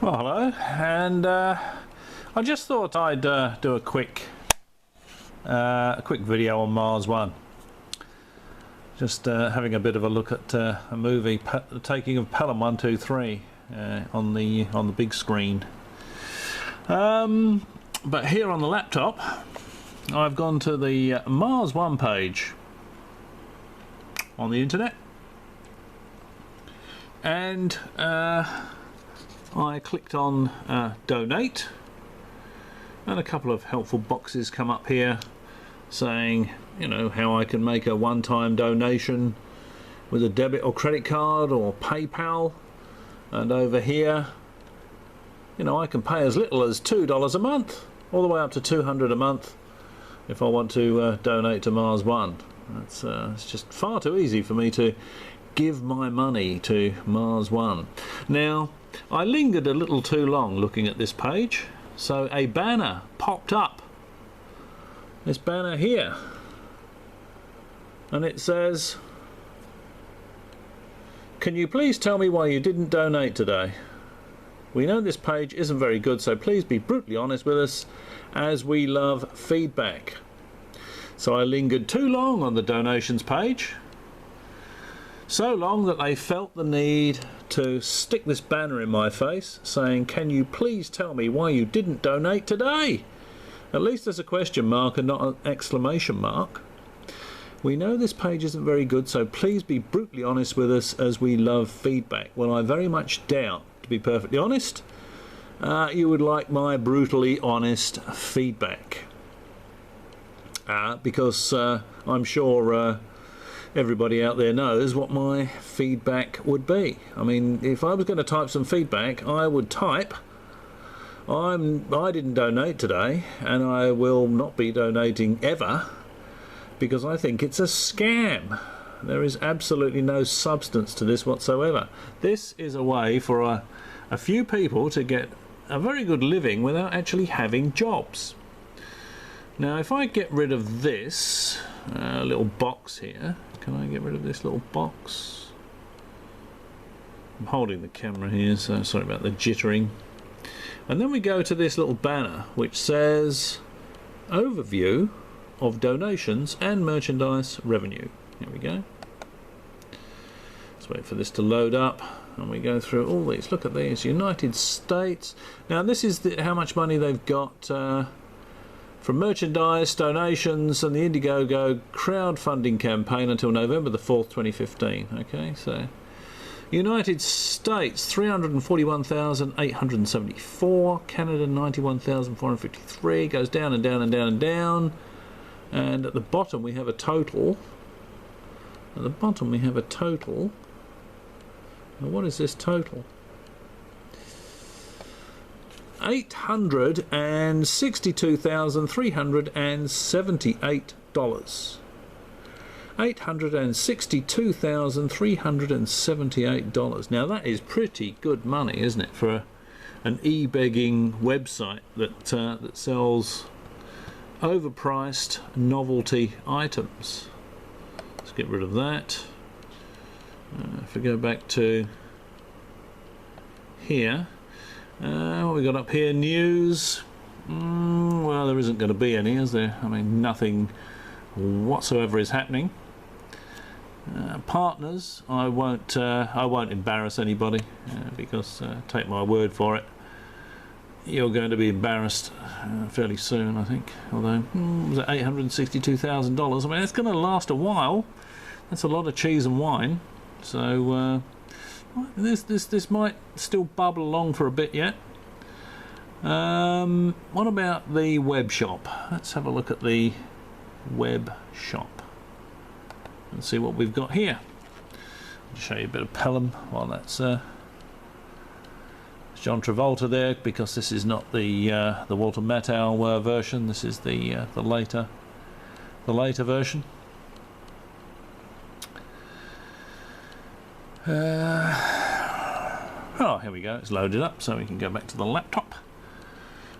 Well, hello, and I just thought I'd do a quick video on Mars One. Just having a bit of a look at a movie, the taking of Pelham 123 on the big screen. But here on the laptop, I've gone to the Mars One page on the internet, and I clicked on donate, and a couple of helpful boxes come up here saying, you know, how I can make a one-time donation with a debit or credit card or PayPal. And over here, you know, I can pay as little as $2 a month all the way up to $200 a month if I want to donate to Mars One. It's just far too easy for me to give my money to Mars One. Now, I lingered a little too long looking at this page, so a banner popped up. This banner here, and it says, "Can you please tell me why you didn't donate today? We know this page isn't very good, so please be brutally honest with us, as we love feedback." So I lingered too long on the donations page, so long that they felt the need to stick this banner in my face saying, "Can you please tell me why you didn't donate today?" At least there's a question mark and not an exclamation mark. "We know this page isn't very good, so please be brutally honest with us, as we love feedback." Well, I very much doubt, to be perfectly honest, you would like my brutally honest feedback. Because I'm sure everybody out there knows what my feedback would be. I mean, if I was going to type some feedback, I would type, I didn't donate today, and I will not be donating ever, because I think it's a scam. There is absolutely no substance to this whatsoever. This is a way for a few people to get a very good living without actually having jobs. Now, if I get rid of this little box here, can I get rid of this little box? I'm holding the camera here, so sorry about the jittering. And then we go to this little banner which says overview of donations and merchandise revenue. Here we go. Let's wait for this to load up, and we go through all these. Look at these. United States. Now this is how much money they've got from merchandise, donations, and the Indiegogo crowdfunding campaign until November the 4th, 2015. Okay, so United States 341,874, Canada 91,453, goes down and down and down and down, and at the bottom we have a total. At the bottom we have a total. Now what is this total? $862,378. $862,378. Now that is pretty good money, isn't it, for an e-begging website that that sells overpriced novelty items. Let's get rid of that. If we go back to here, what we got up here? News. Well, there isn't going to be any, is there? I mean, nothing whatsoever is happening. Partners. I won't embarrass anybody, because take my word for it, you're going to be embarrassed fairly soon, I think. Although, was it $862,000? I mean, it's going to last a while. That's a lot of cheese and wine. So this might still bubble along for a bit yet. What about the web shop? Let's have a look at the web shop and see what we've got here. I'll show you a bit of Pelham while that's John Travolta there, because this is not the Walter Matthau version. This is the later version. Oh, here we go. It's loaded up, so we can go back to the laptop.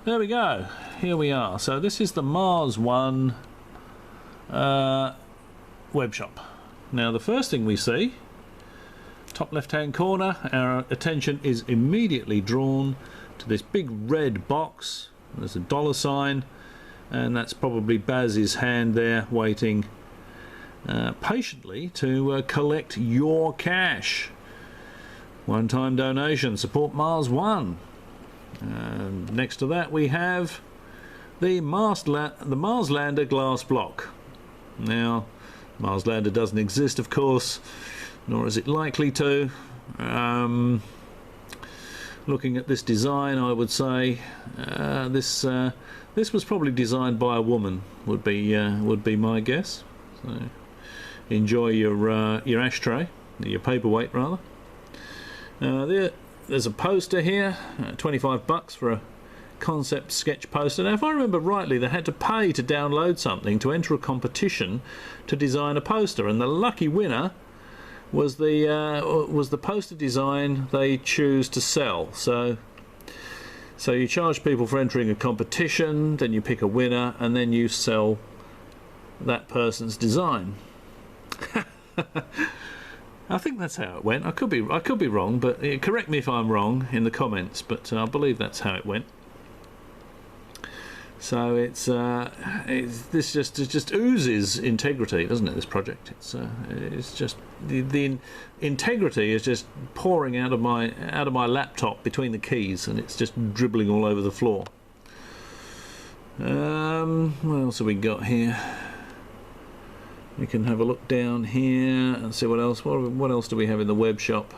There we go. Here we are. So this is the Mars One web shop. Now the first thing we see top left-hand corner, our attention is immediately drawn to this big red box. There's a dollar sign, and that's probably Baz's hand there waiting patiently to collect your cash. One-time donation, support Mars One. Next to that we have the Marslander glass block. Now, Marslander doesn't exist, of course, nor is it likely to. Looking at this design, I would say this was probably designed by a woman. Would be my guess. So, enjoy your ashtray, your paperweight rather. There's a poster here, $25 for a concept sketch poster. Now, if I remember rightly, they had to pay to download something to enter a competition to design a poster, and the lucky winner was the poster design they choose to sell. So you charge people for entering a competition, then you pick a winner, and then you sell that person's design. I think that's how it went. I could be wrong, but correct me if I'm wrong in the comments. But I believe that's how it went. So it just oozes integrity, doesn't it? This project. It's just the integrity is just pouring out of my laptop between the keys, and it's just dribbling all over the floor. What else have we got here? We can have a look down here and see what else. What else do we have in the web shop?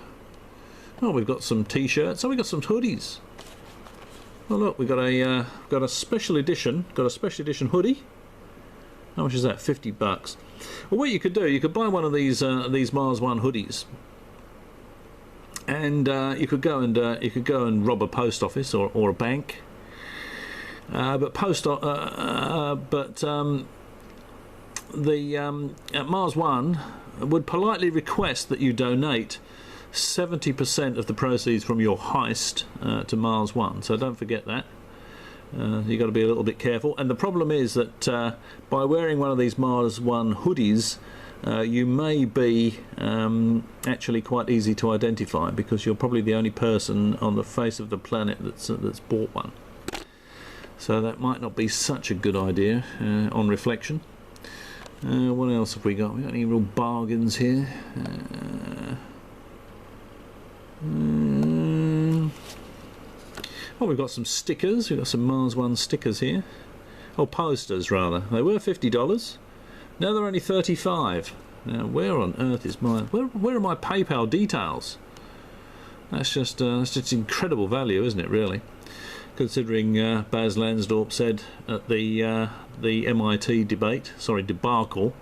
Oh, we've got some t-shirts. Oh, we've got some hoodies. Oh look, we've got a special edition. Got a special edition hoodie. How much is that? $50. Well, what you could do, you could buy one of these Mars One hoodies, and you could go and rob a post office or a bank. Mars One would politely request that you donate 70% of the proceeds from your heist to Mars One, so don't forget that. You've got to be a little bit careful, and the problem is that by wearing one of these Mars One hoodies, you may be actually quite easy to identify, because you're probably the only person on the face of the planet that's bought one. So that might not be such a good idea on reflection. What else have we got? We got any real bargains here? Oh, we've got some stickers. We've got some Mars One stickers here. Oh, posters rather. They were $50. Now they're only $35. Now, where on earth is my? Where are my PayPal details? That's just incredible value, isn't it? Really, considering Baz Lansdorp said at the MIT debacle,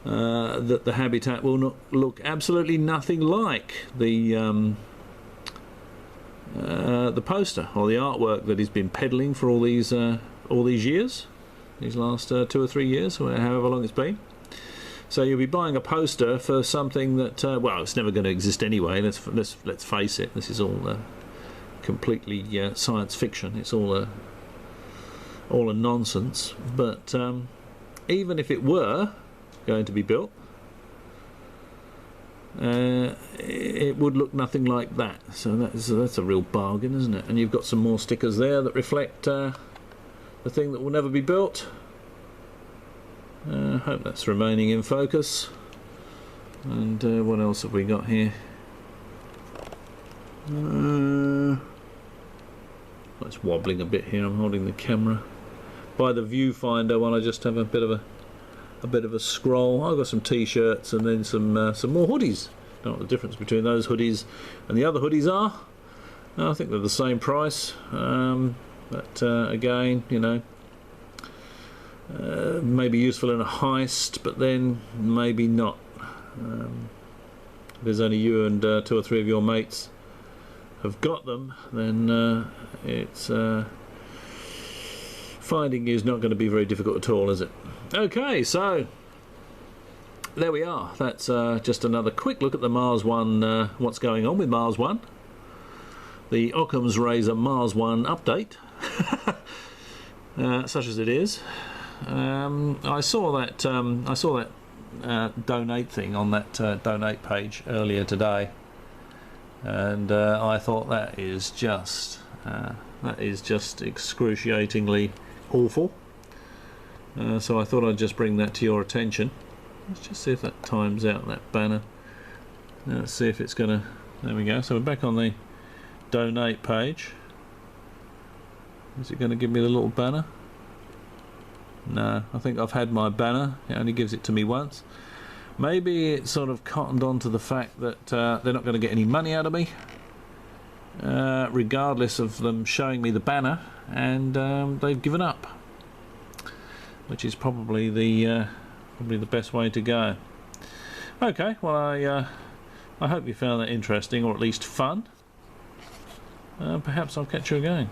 that the habitat will not look absolutely nothing like the poster or the artwork that he's been peddling for all these years, these last 2 or 3 years, or however long it's been. So you'll be buying a poster for something that well, it's never going to exist anyway. Let's face it. This is all completely science fiction. It's all a nonsense. But even if it were going to be built, it would look nothing like that. So that's a real bargain, isn't it? And you've got some more stickers there that reflect the thing that will never be built. Hope that's remaining in focus. And what else have we got here? It's wobbling a bit here. I'm holding the camera by the viewfinder while I just have a bit of a scroll. I've got some t-shirts and then some more hoodies. Don't know what the difference between those hoodies and the other hoodies are. I think they're the same price, but again, you know, maybe useful in a heist, but then maybe not. If there's only you and 2 or 3 of your mates have got them, then it's finding you is not going to be very difficult at all, is it? Okay, so there we are. That's just another quick look at the Mars One, what's going on with Mars One, the Occam's Razor Mars One update, such as it is. I saw that donate thing on that donate page earlier today, and I thought that is just excruciatingly awful. So I thought I'd just bring that to your attention. Let's just see if that times out, that banner. Let's see if it's gonna. There we go. So we're back on the donate page. Is it going to give me the little banner? No, I think I've had my banner. It only gives it to me once. Maybe it's sort of cottoned on to the fact that they're not going to get any money out of me, regardless of them showing me the banner, and they've given up, which is probably the best way to go. Okay, well I hope you found that interesting, or at least fun. Perhaps I'll catch you again.